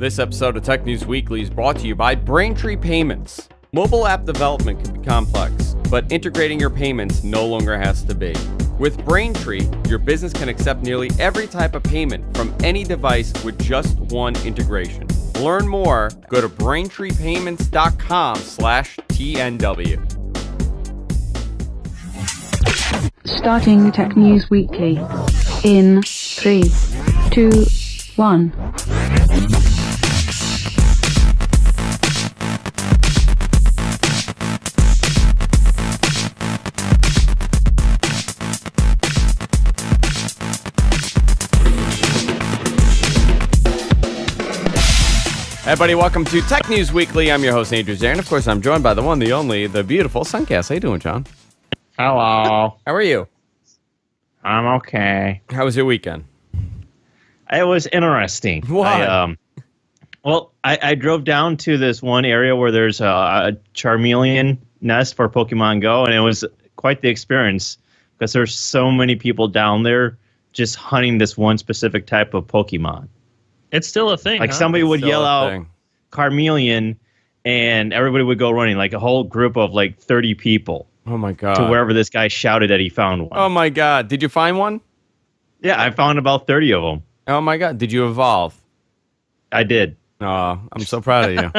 This episode of Tech News Weekly is brought to you by Braintree Payments. Mobile app development can be complex, but integrating your payments no longer has to be. With Braintree, your business can accept nearly every type of payment from any device with just one integration. Learn more, go to braintreepayments.com/TNW. Starting Tech News Weekly in 3, 2, 1. Everybody, welcome to Tech News Weekly. I'm your host, Andrew Zarin. Of course, I'm joined by the one, the only, the beautiful Suncast. How you doing, John? Hello. How are you? I'm okay. How was your weekend? It was interesting. Why? I drove down to this one area where there's a Charmeleon nest for Pokemon Go, and it was quite the experience because there's so many people down there just hunting this one specific type of Pokemon. It's still a thing. Like somebody would Still yell a out thing. Charmeleon, and everybody would go running, like a whole group of like 30 people Oh my god. to wherever this guy shouted that he found one. Oh my god. Did you find one? Yeah, I found about 30 of them. Oh my god. Did you evolve? I did. Oh, I'm so proud of you.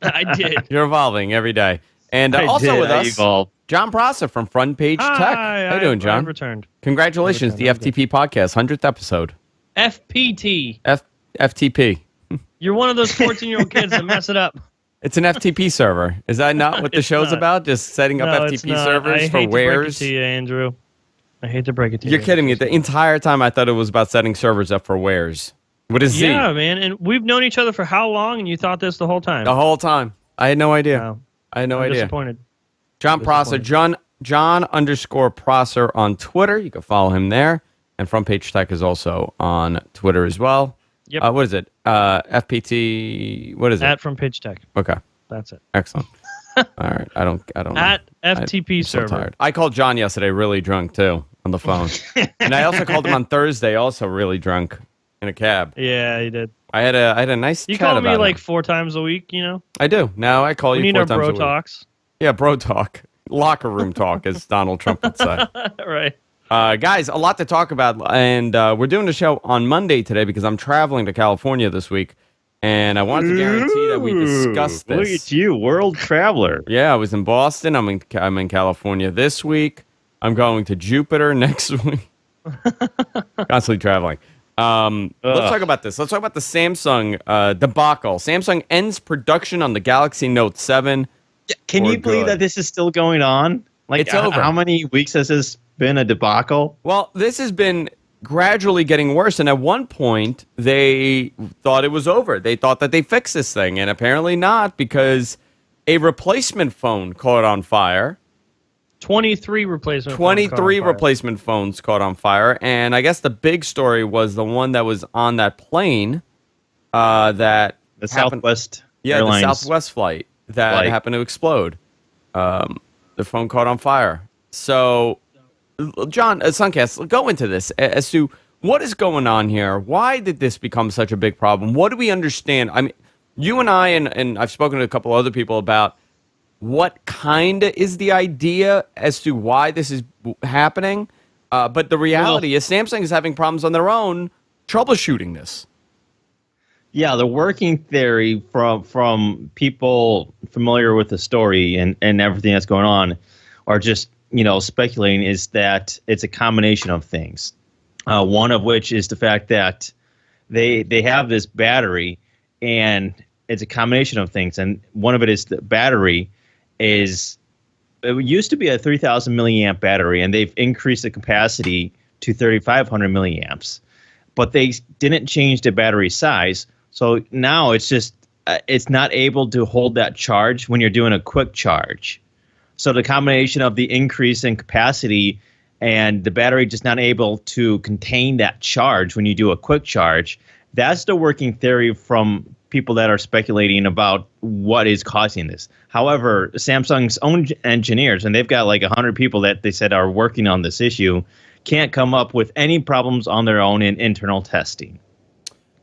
I did. You're evolving every day. And I also did. with I us, evolved. John Prosser from Front Page Tech. How you doing, John? I've returned. Congratulations, the FTP podcast, 100th episode. FPT. FTP. You're one of those 14-year-old kids that mess it up. It's an FTP server. Is that not what the It's show's not. about? Just setting up No, it's FTP not. servers I for hate wares? to break it to you, Andrew. I hate to break it to you. You're kidding me. The entire time I thought it was about setting servers up for wares. With a Z. Yeah, man. And we've known each other for how long, and you thought this the whole time? The whole time. I had no idea. Wow. I had no I'm idea. disappointed. John Prosser, John_Prosser on Twitter. You can follow him there. And Front Page Tech is also on Twitter as well. Yep. What is it? FPT. What is it? At From Pitch Tech. Okay. That's it. Excellent. All right. I don't know. At FTP I'm so server. tired. I called John yesterday really drunk too on the phone. And I also called him on Thursday also really drunk in a cab. Yeah, you did. I had a nice You chat call about me like him. 4 times a week, you know? I do. Now I call We you need 4 our times bro a week. talks. Yeah, bro talk. Locker room talk, as Donald Trump would say. Right. Guys, a lot to talk about, and we're doing a show on Monday today because I'm traveling to California this week, and I wanted to guarantee that we discuss Look this. at you, world traveler. Yeah, I was in Boston. I'm in California this week. I'm going to Jupiter next week. Constantly traveling. Let's talk about this. Let's talk about the Samsung debacle. Samsung ends production on the Galaxy Note 7. Can For you believe good. that this is still going on? Like, It's over. How many weeks has this been a debacle? Well, this has been gradually getting worse, and at one point, they thought it was over. They thought that they fixed this thing, and apparently not, because a replacement phone caught on fire. 23 replacement. 23 replacement phones caught on fire, and I guess the big story was the one that was on that plane that The happened- Southwest Yeah, Airlines. the Southwest flight that happened to explode. The phone caught on fire. So, John, Suncast, go into this as to what is going on here. Why did this become such a big problem? What do we understand? I mean, you and I, and I've spoken to a couple other people about what kind of is the idea as to why this is happening. But the reality is Samsung is having problems on their own troubleshooting this. Yeah, the working theory from people familiar with the story and everything that's going on, or just speculating, is that it's a combination of things. One of which is the fact that they have this battery, and it's a combination of things. And one of it is the battery it used to be a 3,000 milliamp battery, and they've increased the capacity to 3,500 milliamps, but they didn't change the battery size. So now it's just it's not able to hold that charge when you're doing a quick charge. So the combination of the increase in capacity and the battery just not able to contain that charge when you do a quick charge, that's the working theory from people that are speculating about what is causing this. However, Samsung's own engineers, and they've got like 100 people that they said are working on this issue, can't come up with any problems on their own in internal testing.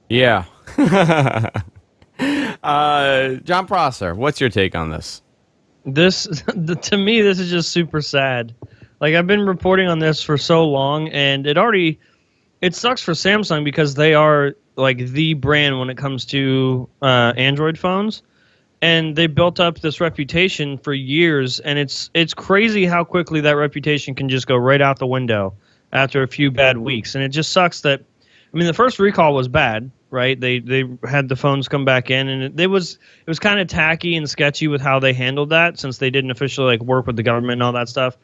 Yeah. John Prosser, what's your take on this? To me, this is just super sad. Like, I've been reporting on this for so long, and it sucks for Samsung because they are like the brand when it comes to Android phones, and they built up this reputation for years, and it's crazy how quickly that reputation can just go right out the window after a few bad weeks. And it just sucks that, I mean, the first recall was bad, right? They had the phones come back in, and it was kind of tacky and sketchy with how they handled that, since they didn't officially like work with the government and all that stuff.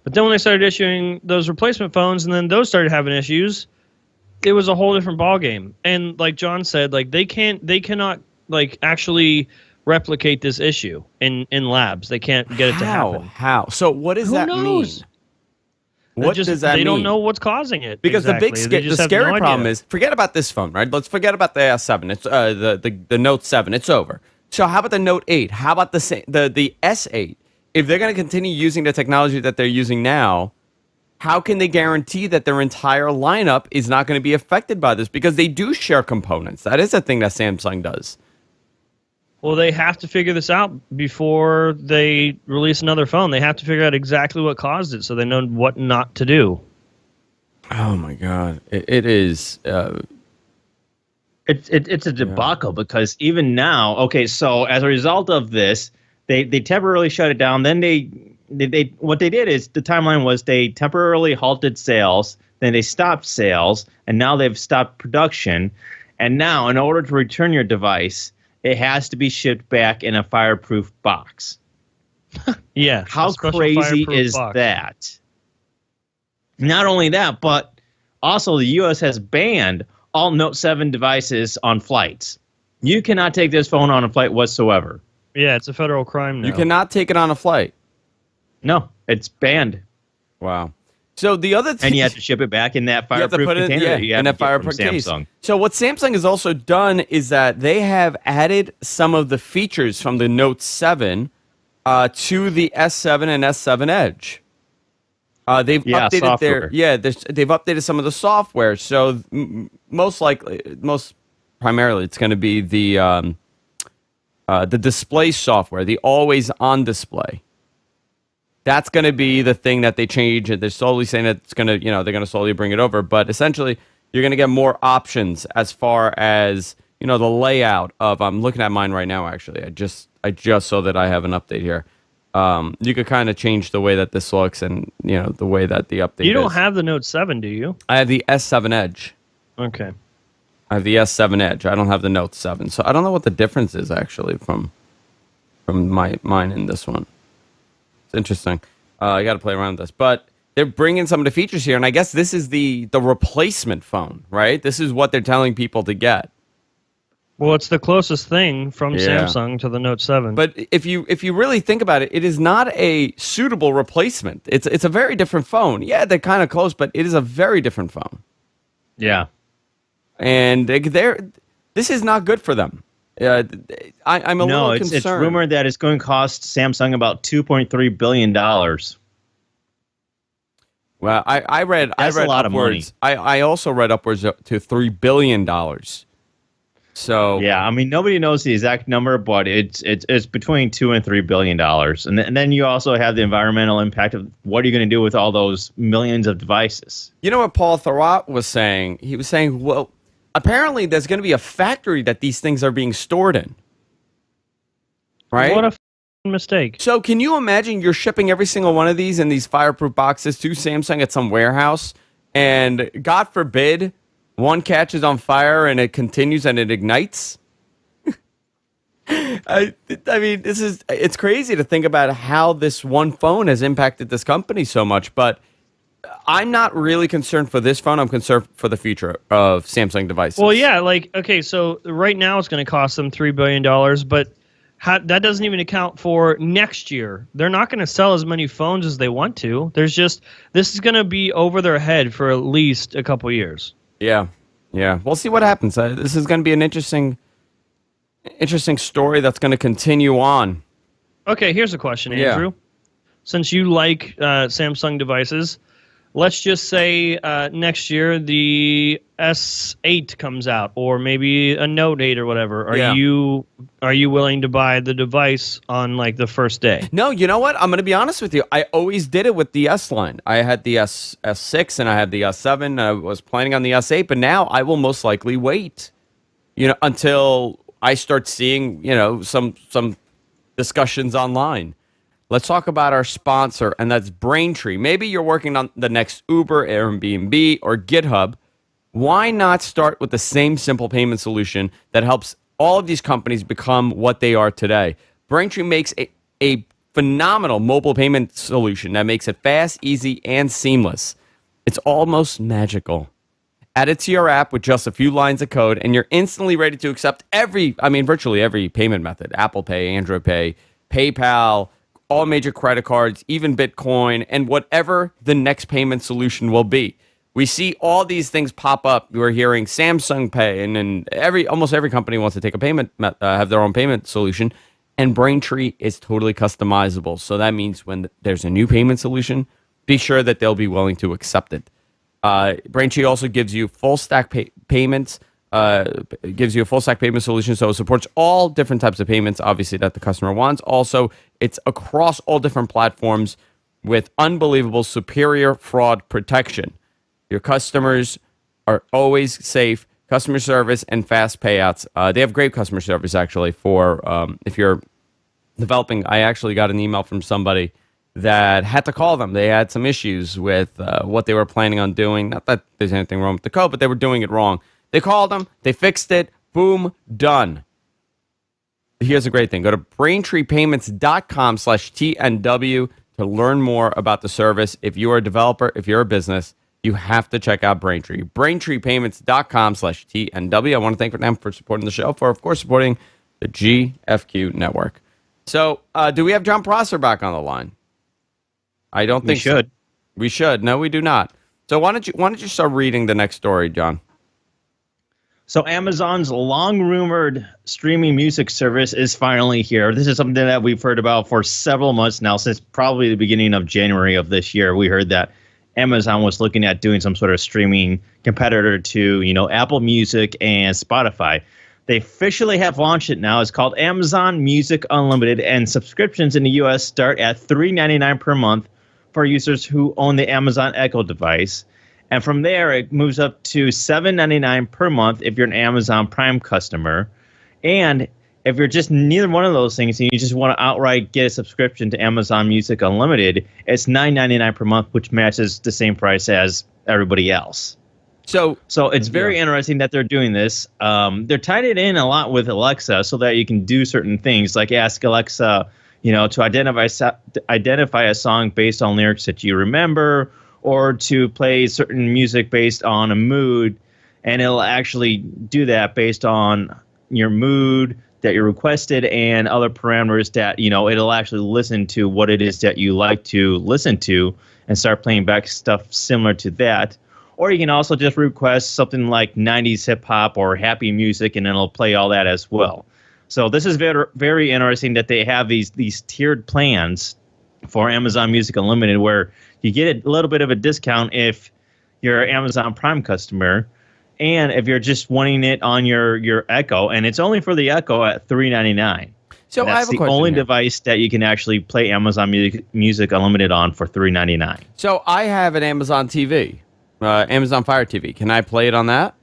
But then when they started issuing those replacement phones, and then those started having issues, it was a whole different ballgame. And like John said, like they cannot like actually replicate this issue in labs. They can't get it to happen. How? So what does that mean? What does that mean? They don't know what's causing it. Because exactly. the scary problem is, forget about this phone, right? Let's forget about the S7. It's the Note 7. It's over. So how about the Note 8? How about the S8? If they're going to continue using the technology that they're using now, how can they guarantee that their entire lineup is not going to be affected by this? Because they do share components. That is a thing that Samsung does. Well, they have to figure this out before they release another phone. They have to figure out exactly what caused it so they know what not to do. Oh, my God. It is... It's a debacle because even now, okay, so as a result of this, they temporarily shut it down. Then they what they did is, the timeline was they temporarily halted sales, then they stopped sales, and now they've stopped production. And now, in order to return your device, it has to be shipped back in a fireproof box. Yeah. How crazy is that? Not only that, but also the U.S. has banned all Note 7 devices on flights. You cannot take this phone on a flight whatsoever. Yeah, it's a federal crime now. You cannot take it on a flight. No, it's banned. Wow. So the other thing... And you have to ship it back in that fireproof container. In that fireproof case. So what Samsung has also done is that they have added some of the features from the Note 7 to the S7 and S7 Edge. They've updated they've updated some of the software. So most primarily, it's going to be the display software, the always-on display. That's going to be the thing that they change. They're slowly saying that it's going to, they're going to slowly bring it over. But essentially, you're going to get more options as far as, the layout of. I'm looking at mine right now. Actually, I just saw that I have an update here. You could kind of change the way that this looks, and the way that the update. You don't have the Note 7, do you? I have the S7 Edge. Okay. I have the S7 Edge. I don't have the Note 7, so I don't know what the difference is actually from mine in this one. It's interesting. I got to play around with this, but they're bringing some of the features here, and I guess this is the replacement phone, right? This is what they're telling people to get. Well, it's the closest thing from Samsung to the Note 7. But if you really think about it, it is not a suitable replacement. It's a very different phone. Yeah, they're kind of close, but it is a very different phone. Yeah. And this is not good for them. I'm a little concerned. It's rumored that it's going to cost Samsung about $2.3 billion. Well, I read a lot of money. I also read upwards to $3 billion. So yeah, I mean, nobody knows the exact number, but it's between $2 and $3 billion. And then you also have the environmental impact of what are you going to do with all those millions of devices? You know what Paul Thurrott was saying? He was saying, well, apparently there's going to be a factory that these things are being stored in. Right? What a mistake. So can you imagine you're shipping every single one of these in these fireproof boxes to Samsung at some warehouse, and God forbid one catches on fire and it continues and it ignites? I mean, it's crazy to think about how this one phone has impacted this company so much, but I'm not really concerned for this phone. I'm concerned for the future of Samsung devices. Well, yeah, okay, so right now it's going to cost them $3 billion, but that doesn't even account for next year. They're not going to sell as many phones as they want to. This is going to be over their head for at least a couple years. Yeah. We'll see what happens. This is going to be an interesting story that's going to continue on. Okay, here's a question, Andrew. Yeah. Since you like Samsung devices, let's just say next year the S8 comes out, or maybe a Note 8 or whatever. Are you willing to buy the device on like the first day? No, you know what? I'm going to be honest with you. I always did it with the S line. I had the S6 and I had the S7. I was planning on the S8, but now I will most likely wait, until I start seeing, some discussions online. Let's talk about our sponsor, and that's Braintree. Maybe you're working on the next Uber, Airbnb, or GitHub. Why not start with the same simple payment solution that helps all of these companies become what they are today? Braintree makes a phenomenal mobile payment solution that makes it fast, easy, and seamless. It's almost magical. Add it to your app with just a few lines of code, and you're instantly ready to accept virtually every payment method. Apple Pay, Android Pay, PayPal, all major credit cards, even Bitcoin, and whatever the next payment solution will be. We see all these things pop up. We're hearing Samsung Pay, and almost every company wants to take a payment, have their own payment solution, and Braintree is totally customizable. So that means when there's a new payment solution, be sure that they'll be willing to accept it. Braintree also gives you full stack payments. Gives you a full stack payment solution, so it supports all different types of payments, obviously, that the customer wants. Also, it's across all different platforms with unbelievable superior fraud protection. Your customers are always safe, customer service, and fast payouts. They have great customer service, actually, for if you're developing. I actually got an email from somebody that had to call them. They had some issues with what they were planning on doing. Not that there's anything wrong with the code, but they were doing it wrong. They called them, they fixed it, boom, done. Here's a great thing. Go to braintreepayments.com/TNW to learn more about the service. If you're a developer, if you're a business, you have to check out Braintree. braintreepayments.com/TNW. I want to thank them for supporting the show, for, of course, supporting the GFQ network. So, do we have John Prosser back on the line? I don't think so. We should. No, we do not. So why don't you start reading the next story, John? So Amazon's long-rumored streaming music service is finally here. This is something that we've heard about for several months now, since probably the beginning of January of this year. We heard that Amazon was looking at doing some sort of streaming competitor to, Apple Music and Spotify. They officially have launched it now. It's called Amazon Music Unlimited, and subscriptions in the U.S. start at $3.99 per month for users who own the Amazon Echo device. And from there, it moves up to $7.99 per month if you're an Amazon Prime customer. And if you're just neither one of those things and you just want to outright get a subscription to Amazon Music Unlimited, it's $9.99 per month, which matches the same price as everybody else. So it's very interesting that they're doing this. They're tied it in a lot with Alexa so that you can do certain things, like ask Alexa, to identify a song based on lyrics that you remember, or to play certain music based on a mood, and it'll actually do that based on your mood that you requested and other parameters that, it'll actually listen to what it is that you like to listen to and start playing back stuff similar to that. Or you can also just request something like 90s hip-hop or happy music, and it'll play all that as well. So this is very, very interesting that they have these tiered plans for Amazon Music Unlimited, where you get a little bit of a discount if you're an Amazon Prime customer, and if you're just wanting it on your Echo, and it's only for the Echo at $3.99. So that's the only device that you can actually play Amazon Music Unlimited on for $3.99. So I have an Amazon TV, Amazon Fire TV. Can I play it on that?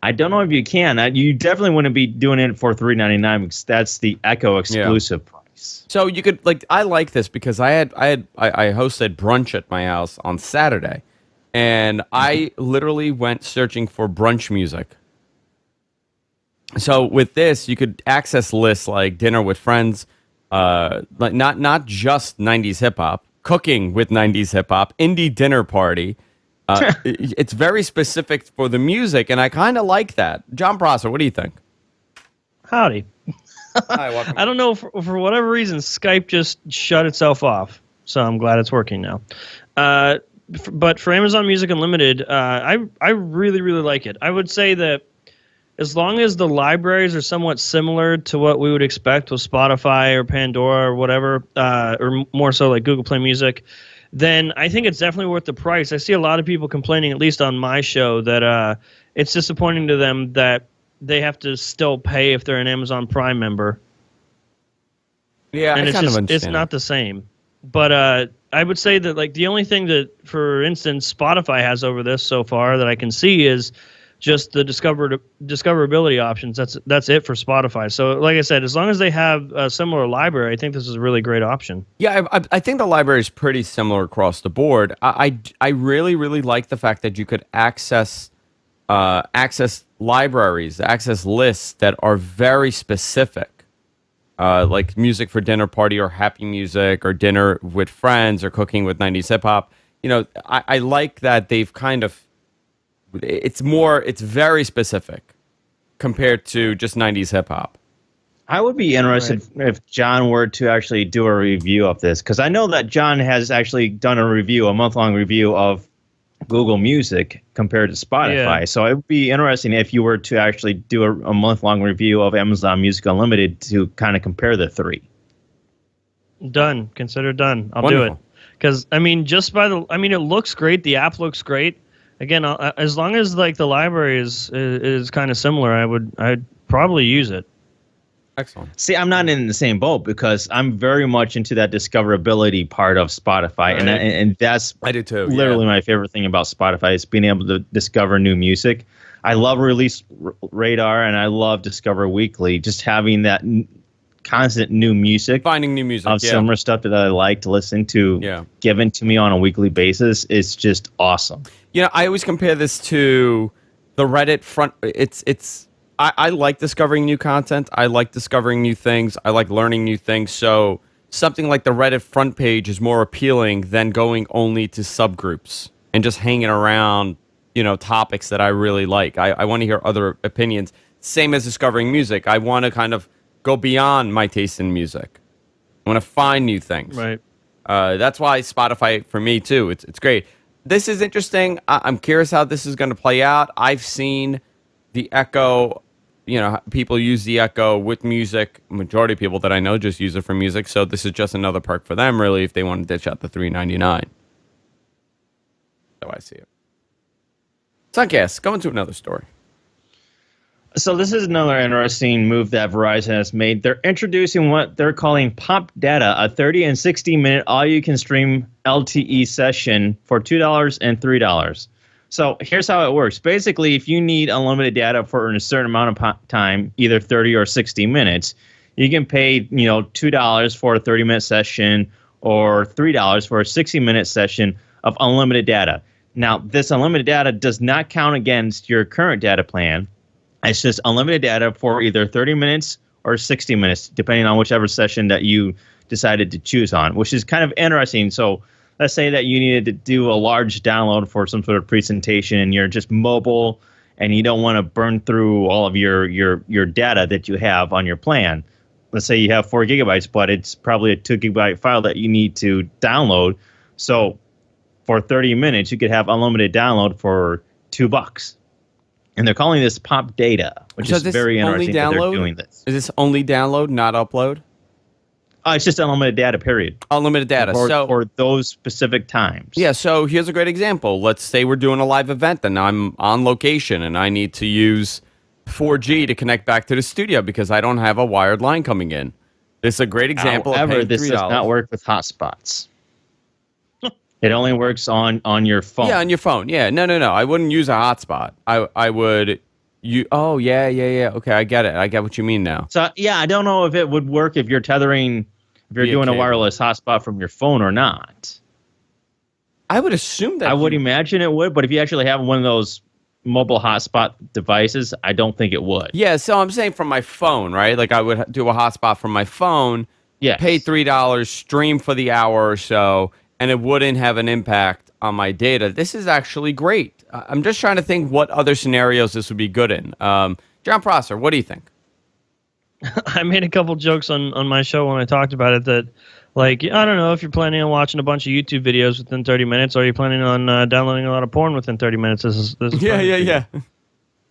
I don't know if you can. You definitely wouldn't be doing it for $3.99 because that's the Echo exclusive price. So you could I like this because I hosted brunch at my house on Saturday, and I literally went searching for brunch music. So with this, you could access lists like dinner with friends, like not just 90s hip hop, cooking with 90s hip hop, indie dinner party. It's very specific for the music, and I kind of like that. John Prosser, what do you think? Howdy. Hi, welcome. I don't know, for whatever reason, Skype just shut itself off, so I'm glad it's working now. But for Amazon Music Unlimited, I really, really like it. I would say that as long as the libraries are somewhat similar to what we would expect with Spotify or Pandora or whatever, or more so like Google Play Music, then I think it's definitely worth the price. I see a lot of people complaining, at least on my show, that it's disappointing to them that they have to still pay if they're an Amazon Prime member. Yeah, and I kind of it's understand. not the same. But I would say that like the only thing that, for instance, Spotify has over this so far that I can see is just the discoverability options. That's it for Spotify. So like I said, as long as they have a similar library, I think this is a really great option. Yeah, I think the library is pretty similar across the board. I really, really like the fact that you could access libraries, access lists that are very specific. Like music for dinner party or happy music or dinner with friends or cooking with 90s hip hop. You know, I like that they've kind of, it's very specific compared to just 90s hip hop. I would be interested if John were to actually do a review of this, because I know that John has actually done a month-long review of Google Music compared to Spotify. Yeah. So it would be interesting if you were to actually do a month-long review of Amazon Music Unlimited to kind of compare the three. Done. Consider done. I'll Wonderful. do it. Because it looks great. The app looks great. Again, as long as like the library is kind of similar, I'd probably use it. Excellent. See, I'm not in the same boat because I'm very much into that discoverability part of Spotify, and that's I do too. literally my favorite thing about Spotify is being able to discover new music. I love Release Radar and I love Discover Weekly. Just having that constant new music, Finding new music. of similar stuff that I like to listen to, given to me on a weekly basis is just awesome. You know, I always compare this to the Reddit front. I like discovering new content. I like discovering new things. I like learning new things. So something like the Reddit front page is more appealing than going only to subgroups and just hanging around, topics that I really like. I want to hear other opinions. Same as discovering music. I want to kind of go beyond my taste in music. I want to find new things. Right. That's why Spotify, for me, too, it's great. This is interesting. I'm curious how this is going to play out. I've seen the Echo, people use the Echo with music. Majority of people that I know just use it for music. So this is just another perk for them, really, if they want to ditch out the $3.99. So I see it. Suncast, go into another story. So this is another interesting move that Verizon has made. They're introducing what they're calling Pop Data, a 30 and 60-minute all-you-can-stream LTE session for $2 and $3. So here's how it works. Basically, if you need unlimited data for a certain amount of time, either 30 or 60 minutes, you can pay $2 for a 30-minute session or $3 for a 60-minute session of unlimited data. Now, this unlimited data does not count against your current data plan. It's just unlimited data for either 30 minutes or 60 minutes, depending on whichever session that you decided to choose on, which is kind of interesting. So let's say that you needed to do a large download for some sort of presentation and you're just mobile and you don't want to burn through all of your data that you have on your plan. Let's say you have 4 gigabytes, but it's probably a 2 gigabyte file that you need to download. So for 30 minutes, you could have unlimited download for $2. And they're calling this Pop Data, which is very interesting that they're doing this. Is this only download, not upload? It's just unlimited data, period. Unlimited data. For those specific times. Yeah, so here's a great example. Let's say we're doing a live event and I'm on location and I need to use 4G to connect back to the studio because I don't have a wired line coming in. This is a great example. However, this does not work with hotspots. It only works on your phone. Yeah, on your phone. Yeah, no. I wouldn't use a hotspot. I would. Oh, yeah. Okay, I get it. I get what you mean now. So yeah, I don't know if it would work if you're doing a wireless hotspot from your phone or not. I would assume that. I would imagine it would, but if you actually have one of those mobile hotspot devices, I don't think it would. Yeah, so I'm saying from my phone, right? Like I would do a hotspot from my phone. Yes. Pay $3, stream for the hour or so, and it wouldn't have an impact on my data. This is actually great. I'm just trying to think what other scenarios this would be good in. John Prosser, what do you think? I made a couple jokes on my show when I talked about it that, like, I don't know if you're planning on watching a bunch of YouTube videos within 30 minutes or you're planning on downloading a lot of porn within 30 minutes. This is Yeah.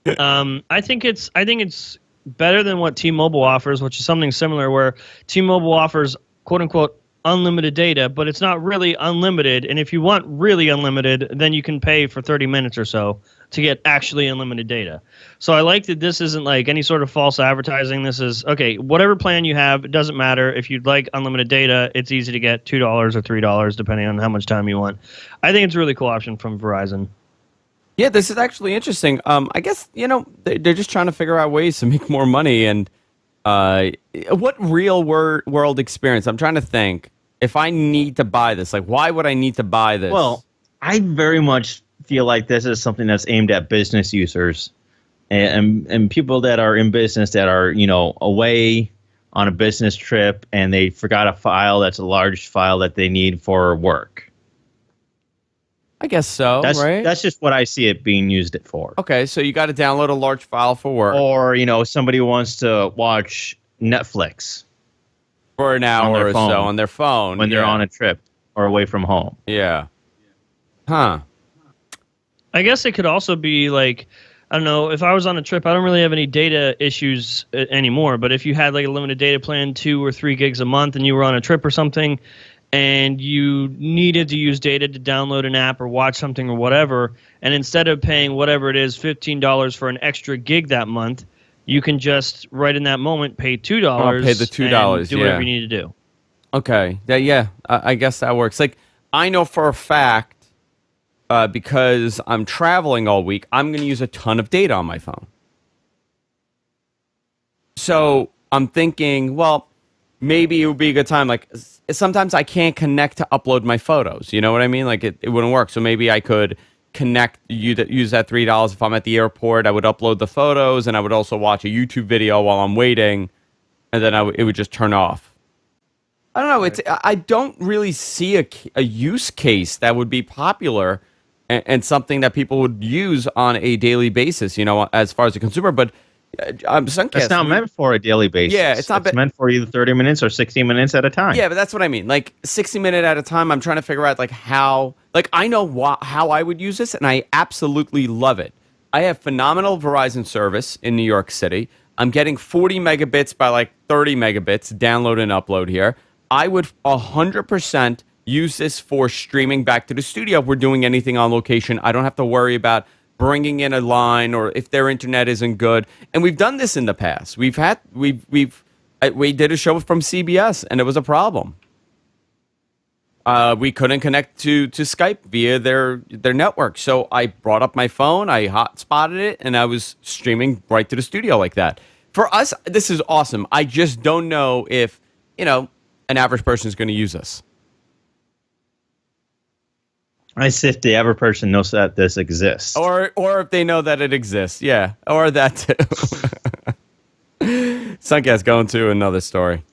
I think it's better than what T-Mobile offers, which is something similar where T-Mobile offers, quote-unquote, unlimited data, but it's not really unlimited. And if you want really unlimited, then you can pay for 30 minutes or so to get actually unlimited data. So I like that this isn't like any sort of false advertising. This is, okay, whatever plan you have, it doesn't matter. If you'd like unlimited data, it's easy to get $2 or $3, depending on how much time you want. I think it's a really cool option from Verizon. Yeah, this is actually interesting. I guess, they're just trying to figure out ways to make more money. And what real world experience? I'm trying to think. If I need to buy this, like, why would I need to buy this? Well, I very much feel like this is something that's aimed at business users and people that are in business that are, away on a business trip and they forgot a file that's a large file that they need for work. I guess so, right? That's just what I see it being used for. Okay, so you got to download a large file for work. Or, somebody wants to watch Netflix. For an hour or so on their phone. When they're on a trip or away from home. Yeah. Huh. I guess it could also be like, I don't know, if I was on a trip, I don't really have any data issues anymore. But if you had like a limited data plan, 2 or 3 gigs a month, and you were on a trip or something, and you needed to use data to download an app or watch something or whatever, and instead of paying whatever it is, $15 for an extra gig that month, you can just right in that moment pay $2. Pay the $2, and do whatever you need to do. Okay. Yeah. I guess that works. Like, I know for a fact, because I'm traveling all week, I'm going to use a ton of data on my phone. So I'm thinking, well, maybe it would be a good time. Like, sometimes I can't connect to upload my photos. You know what I mean? Like, it wouldn't work. So maybe I could use that $3 if I'm at the airport. I would upload the photos, and I would also watch a YouTube video while I'm waiting, and then it would just turn off. I don't know. I don't really see a use case that would be popular and something that people would use on a daily basis, as far as a consumer. But Suncast, it's not meant for a daily basis. Yeah, it's meant for either 30 minutes or 60 minutes at a time. Yeah, but that's what I mean. Like 60 minutes at a time. I'm trying to figure out like how. Like I know how I would use this, and I absolutely love it. I have phenomenal Verizon service in New York City. I'm getting 40 megabits by like 30 megabits download and upload here. I would 100% use this for streaming back to the studio if we're doing anything on location. I don't have to worry about bringing in a line or if their internet isn't good. And we've done this in the past. We did a show from CBS, and it was a problem. We couldn't connect to Skype via their network. So I brought up my phone, I hotspotted it, and I was streaming right to the studio like that. For us, this is awesome. I just don't know if, an average person is going to use this. I see if the average person knows that this exists. Or if they know that it exists. Yeah. Or that too. Suncast going to another story.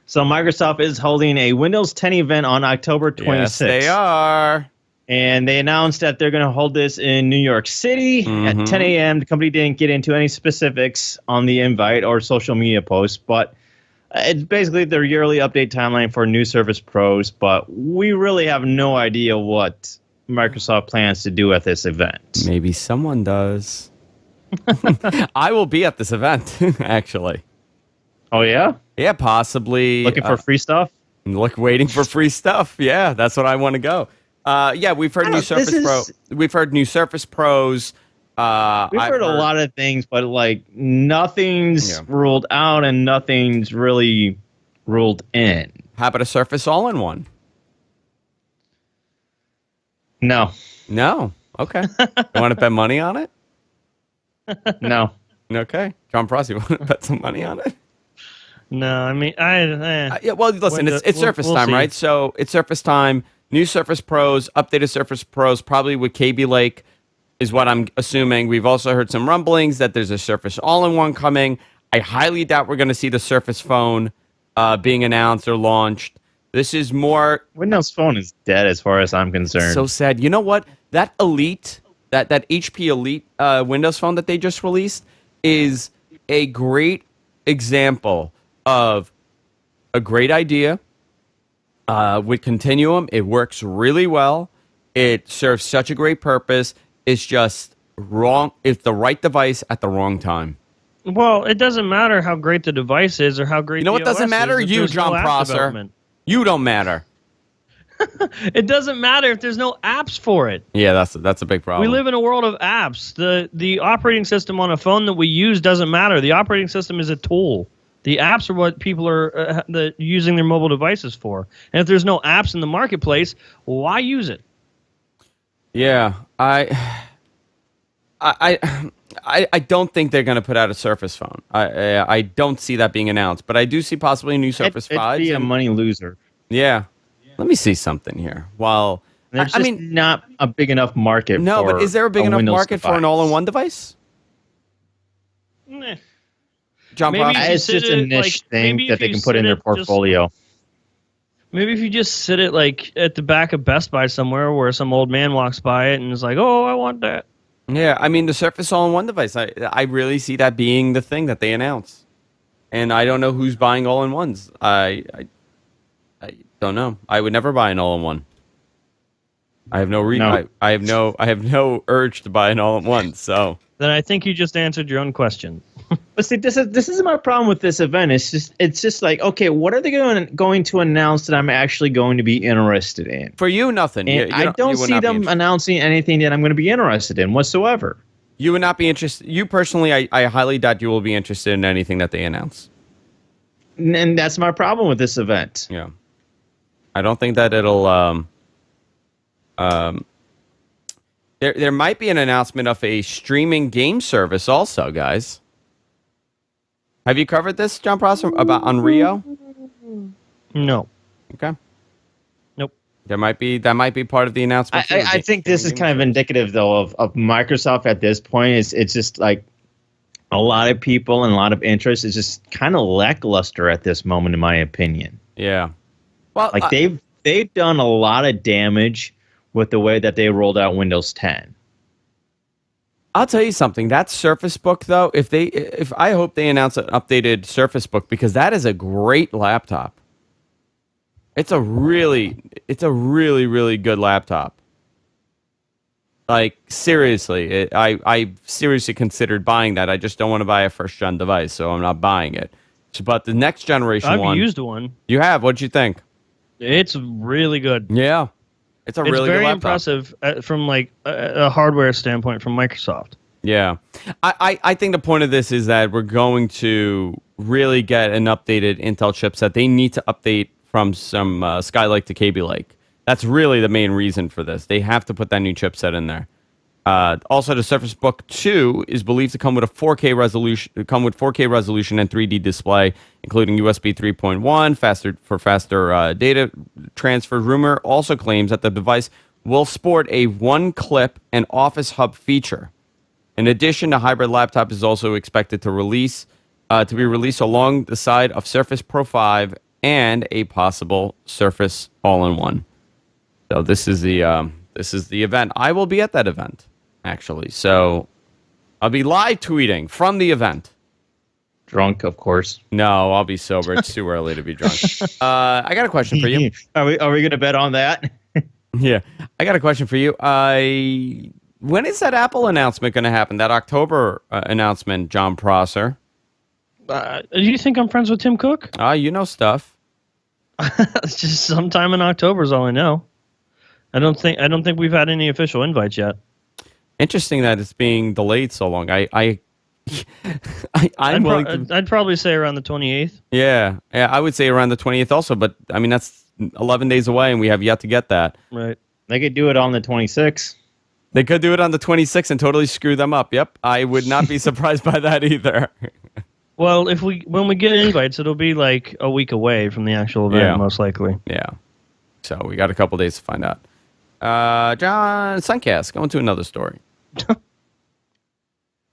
So Microsoft is holding a Windows 10 event on October 26th. Yes, they are. And they announced that they're going to hold this in New York City at 10 a.m. The company didn't get into any specifics on the invite or social media posts, but it's basically their yearly update timeline for new Surface Pros, but we really have no idea what Microsoft plans to do at this event. Maybe someone does. I will be at this event, actually. Oh, yeah? Yeah, possibly. Looking for free stuff? Waiting for free stuff. Yeah, that's what I want to go. Yeah, we've heard new Surface Pro. We've heard new Surface Pros. We've heard a lot of things, but like nothing's ruled out and nothing's really ruled in. How about a Surface All-in-One? No. Okay. You want to bet money on it? No. Okay. John Pross, you want to bet some money on it? No, I mean, yeah, well, listen, it's Surface time, right? So it's Surface time. New Surface Pros, updated Surface Pros, probably with Kaby Lake is what I'm assuming. We've also heard some rumblings that there's a Surface All-in-One coming. I highly doubt we're going to see the Surface Phone being announced or launched. This is more... Windows Phone is dead as far as I'm concerned. So sad. You know what? That Elite, that HP Elite Windows Phone that they just released is a great example of a great idea. With Continuum, it works really well. It serves such a great purpose. It's just wrong. It's the right device at the wrong time. Well, it doesn't matter how great the device is or how great. You know what doesn't matter? You, John Prosser. You don't matter. It doesn't matter if there's no apps for it. Yeah, that's a big problem. We live in a world of apps. The operating system on a phone that we use doesn't matter. The operating system is a tool. The apps are what people are using their mobile devices for. And if there's no apps in the marketplace, why use it? Yeah, I don't think they're going to put out a Surface phone. I don't see that being announced, but I do see possibly a new Surface 5. It'd be a money loser. Yeah. Let me see something here. Well, There's just not a big enough market. No, but is there a big enough Windows market device. for an all-in-one device? Nah. John Maybe Prosser? if you It's just a niche thing maybe that if they you can put in sit their it just- portfolio. Maybe if you just sit it like at the back of Best Buy somewhere where some old man walks by it and is like, "Oh, I want that." Yeah, I mean, the Surface all-in-one device, I really see that being the thing that they announce. And I don't know who's buying all-in-ones. I don't know. I would never buy an all-in-one. I have no No. I have no urge to buy an all-in-one. So Then I think you just answered your own question. But see, this is my problem with this event. It's just like, okay, what are they going to announce that I'm actually going to be interested in? for you, nothing. And I don't you would see not be them interested. announcing anything that I'm going to be interested in whatsoever. You would not be interested. You personally, I highly doubt you will be interested in anything that they announce. And that's my problem with this event. Yeah, I don't think that it'll. There might be an announcement of a streaming game service also, guys. Have you covered this, John Prosser, about on Rio? No. Okay. Nope. That might be part of the announcement. too, I think this is kind of indicative, though, of Microsoft at this point. It's just like a lot of people and a lot of interest is just kind of lackluster at this moment, in my opinion. Yeah. Well, Like they've done a lot of damage with the way that they rolled out Windows 10. I'll tell you something. That Surface Book, though, if I hope they announce an updated Surface Book, because that is a great laptop. It's a really, really good laptop. Like, seriously, I seriously considered buying that. I just don't want to buy a first-gen device, so I'm not buying it. But the next generation I've one... used one. You have? What'd you think? It's really good. Yeah. It's It's really very good laptop. impressive from like a hardware standpoint from Microsoft. Yeah. I think the point of this is that we're going to really get an updated Intel chipset. They need to update from some Skylake to Kaby Lake. That's really the main reason for this. They have to put that new chipset in there. Also, the Surface Book 2 is believed to come with a 4K resolution, and 3D display, including USB 3.1, faster data transfer. Rumor also claims that the device will sport a one-clip and Office Hub feature. In addition, the hybrid laptop is also expected to be released along the side of Surface Pro 5 and a possible Surface All-in-One. So this is the event. I will be at that event, actually. So I'll be live tweeting from the event. Drunk, of course. No, I'll be sober. It's too early to be drunk. I got a question for you. Are we going to bet on that? Yeah, I got a question for you. When is that Apple announcement going to happen? That October announcement, John Prosser. Do you think I'm friends with Tim Cook? You know stuff. It's just sometime in October is all I know. I don't think we've had any official invites yet. Interesting that it's being delayed so long. I'm willing to. I'd probably say around the 28th. Yeah, I would say around the 20th also, but I mean that's 11 days away, and we have yet to get that. Right. They could do it on the 26th. They could do it on the 26th and totally screw them up. Yep, I would not be surprised by that either. Well, when we get invites, it'll be like a week away from the actual event, Yeah. most likely. Yeah, so we got a couple days to find out. John Suncast, going to another story.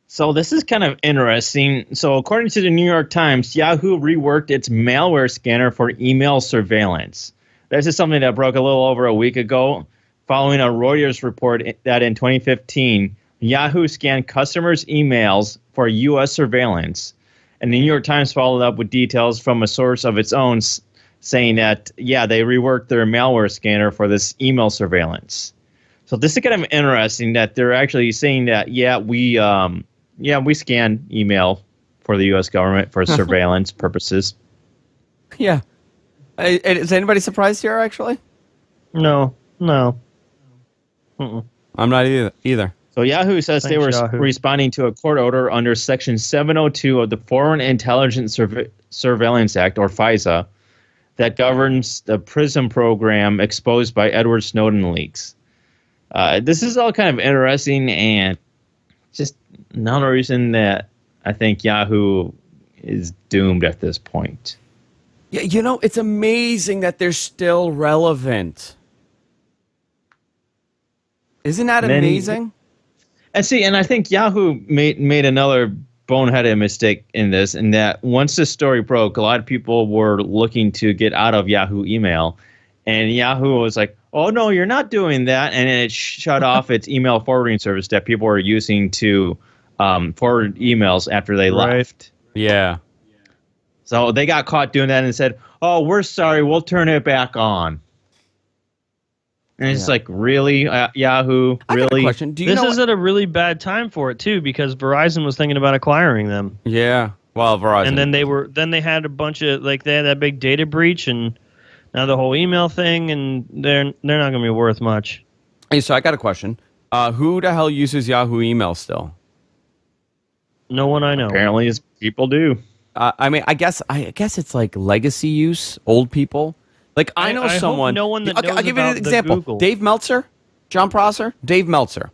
So this is kind of interesting. So according to the New York Times, Yahoo reworked its malware scanner for email surveillance. This is something that broke a little over a week ago, following a Reuters report that in 2015, Yahoo scanned customers' emails for U.S. surveillance. And the New York Times followed up with details from a source of its own saying that, yeah, they reworked their malware scanner for this email surveillance. So this is kind of interesting that they're actually saying that, we scan email for the U.S. government for surveillance purposes. Yeah, Is anybody surprised here, actually? No. I'm not either. So Yahoo says they were Yahoo. responding to a court order under Section 702 of the Foreign Intelligence Surveillance Act, or FISA, that governs the PRISM program exposed by Edward Snowden leaks. This is all kind of interesting and just another reason that I think Yahoo is doomed at this point. Yeah, it's amazing that they're still relevant. Isn't that amazing? And I think Yahoo made another boneheaded mistake in this, in that once the story broke, a lot of people were looking to get out of Yahoo email, and Yahoo was like, "Oh no, you're not doing that," and it shut off its email forwarding service that people were using to forward emails after they left. Yeah. So they got caught doing that and said, "Oh, we're sorry, we'll turn it back on." And it's like, really, Yahoo? I got a Really? question. Do you This know is at a really bad time for it too, because Verizon was thinking about acquiring them, Yeah. Well, Verizon. and then they had a bunch of they had that big data breach, and now the whole email thing, and they're not going to be worth much. Hey, so I got a question. Who the hell uses Yahoo email still? No one I know. Apparently, as people do. I mean, I guess it's like legacy use, old people. Like I know I hope someone. no one that Okay, knows I'll give you about an the example. Google. Dave Meltzer, John Prosser, Dave Meltzer.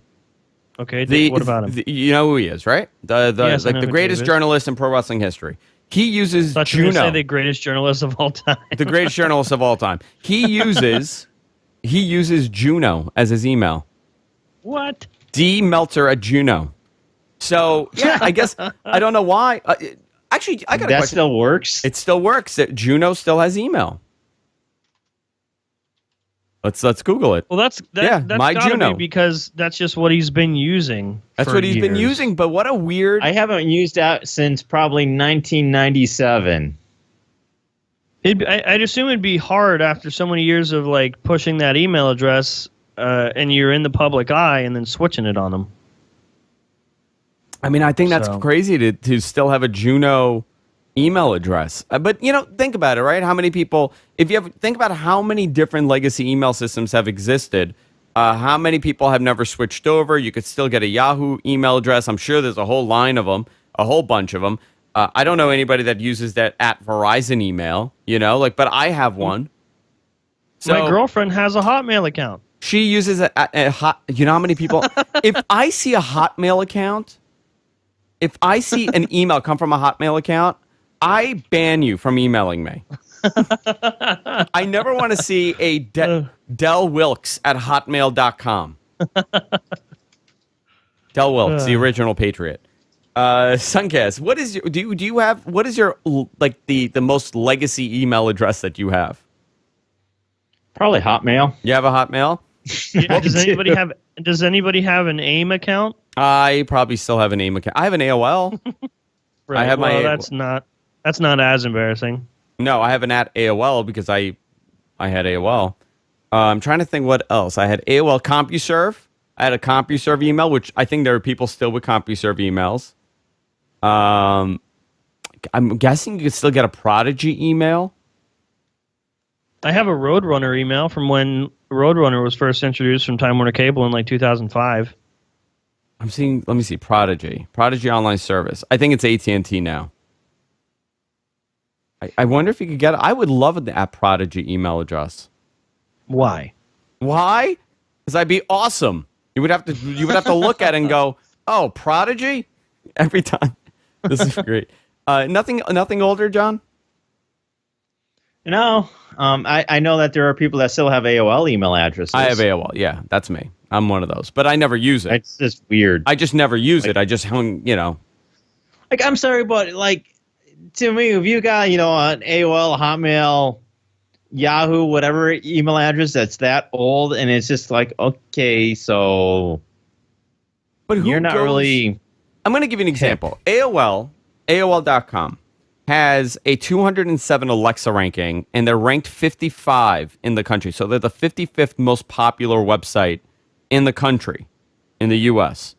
Okay, what about him? You know who he is, right? Yes, I know the who greatest Dave is. journalist in pro wrestling history. He uses I thought you were Juno, going to say the greatest journalist of all time. the greatest journalist of all time. He uses Juno as his email. What? D Meltzer at Juno. So yeah, I guess I don't know why. Actually, I got a That question. still works? It still works. Juno still has email. Let's Google it. Well, that's my gotta Juno. be because that's just what he's been using. That's for what he's been years. using. But what a weird. I haven't used that since probably 1997. I'd assume it'd be hard after so many years of like pushing that email address, and you're in the public eye, and then switching it on them. I mean, I think that's So. crazy to still have a Juno email address. But think about it, right? How many people? Think about how many different legacy email systems have existed. How many people have never switched over? You could still get a Yahoo email address. I'm sure there's a whole line of them, a whole bunch of them. I don't know anybody that uses that at Verizon email. But I have one. So My girlfriend has a Hotmail account. she uses a hot. You know how many people? If I see a Hotmail account, if I see an email come from a Hotmail account, I ban you from emailing me. I never want to see a Del Wilkes at hotmail.com. Del Wilkes, the original Patriot. Suncast, what is your, do you have, what is your, like, the most legacy email address that you have? Probably Hotmail. You have a Hotmail? Yeah, does anybody have an AIM account? I probably still have an AIM account. I have an AOL. Right. I have my. That's not as embarrassing. No, I have an at AOL because I had AOL. I'm trying to think what else. I had AOL CompuServe. I had a CompuServe email, which I think there are people still with CompuServe emails. I'm guessing you could still get a Prodigy email. I have a Roadrunner email from when Roadrunner was first introduced from Time Warner Cable in like 2005. I'm seeing. Let me see. Prodigy online service. I think it's AT&T now. I wonder if you could get it. I would love an at Prodigy email address. Why? Why? Because I'd be awesome. You would have to look at it and go, oh, Prodigy? Every time. This is great. Nothing older, John? No. I know that there are people that still have AOL email addresses. I have AOL. Yeah, that's me. I'm one of those. But I never use it. It's just weird. I just never use it. I just hung, Like, I'm sorry, but like, to me, if you got, an AOL, Hotmail, Yahoo, whatever email address that's that old, and it's just like, okay, so But who you're not goes- really. I'm going to give you an example. AOL.com has a 207 Alexa ranking, and they're ranked 55 in the country. So they're the 55th most popular website in the country, in the U.S.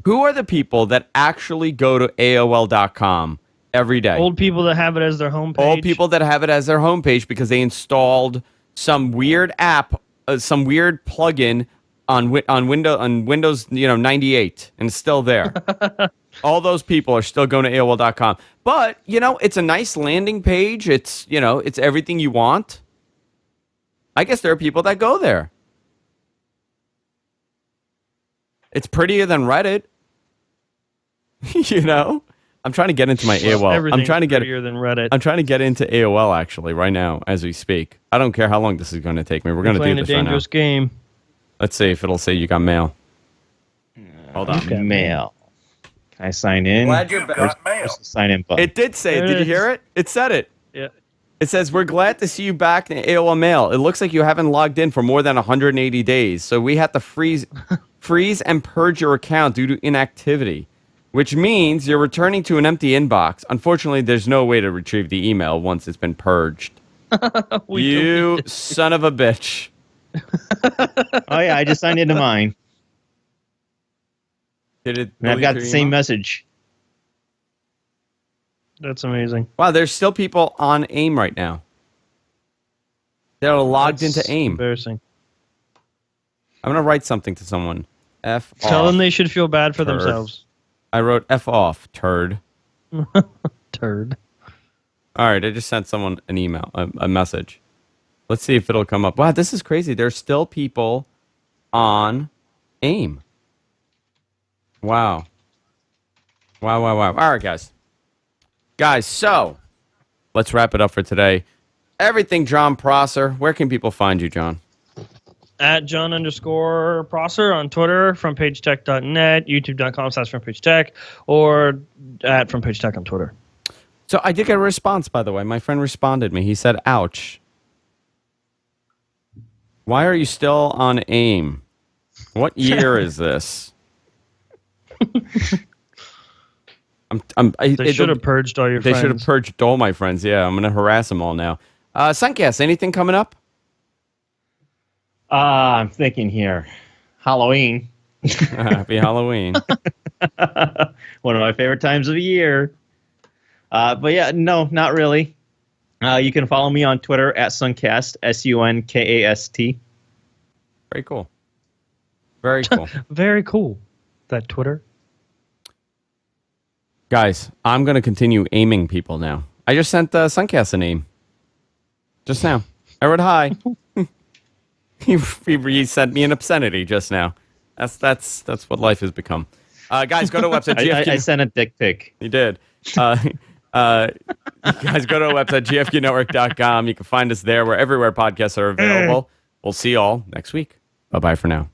Who are the people that actually go to AOL.com every day. Old people that have it as their homepage. Old people that have it as their homepage because they installed some weird app, some weird plugin on Windows 98, and it's still there. All those people are still going to AOL.com. But, it's a nice landing page. It's, it's everything you want. I guess there are people that go there. It's prettier than Reddit. I'm trying to get into my AOL. I'm trying to get prettier than Reddit. I'm trying to get into AOL actually right now as we speak. I don't care how long this is going to take me. We're going to do this right now. Playing a dangerous game. Let's see if it'll say you got mail. Hold on. Okay. Mail. Can I sign in? Glad you're back. Where's the sign in button? It did say it. Did you hear it? It said it. Yeah. It says, we're glad to see you back in AOL Mail. It looks like you haven't logged in for more than 180 days. So we had to freeze and purge your account due to inactivity, which means you're returning to an empty inbox. Unfortunately, there's no way to retrieve the email once it's been purged. You son of a bitch. Oh, yeah, I just signed into mine. Did it? And I've got the same message. That's amazing. Wow, there's still people on AIM right now. They're logged into AIM. Embarrassing. I'm going to write something to someone. F off. Tell them they should feel bad for turd. themselves. I wrote F off, turd. Turd. All right, I just sent someone an email, a message. Let's see if it'll come up. Wow, this is crazy. There's still people on AIM. Wow. Wow. All right, guys. Guys, so let's wrap it up for today. Everything John Prosser. Where can people find you, John? At John_Prosser on Twitter, frontpagetech.net, youtube.com/frontpagetech, or at frontpagetech on Twitter. So I did get a response, by the way. My friend responded me. He said, ouch. Why are you still on AIM? What year is this? They should have purged all your friends. They should have purged all my friends. Yeah, I'm going to harass them all now. Suncast, anything coming up? I'm thinking here. Halloween. Happy Halloween. One of my favorite times of the year. But yeah, no, not really. You can follow me on Twitter at Suncast, SUNKAST. Very cool. Very cool. Very cool. That Twitter. Guys, I'm going to continue aiming people now. I just sent Suncast a name. Just now. I wrote hi. he sent me an obscenity just now. That's what life has become. Guys, go to our website. I sent a dick pic. You did. You guys go to our website, gfqnetwork.com. You can find us there. We're everywhere podcasts are available. We'll see you all next week. Bye-bye for now.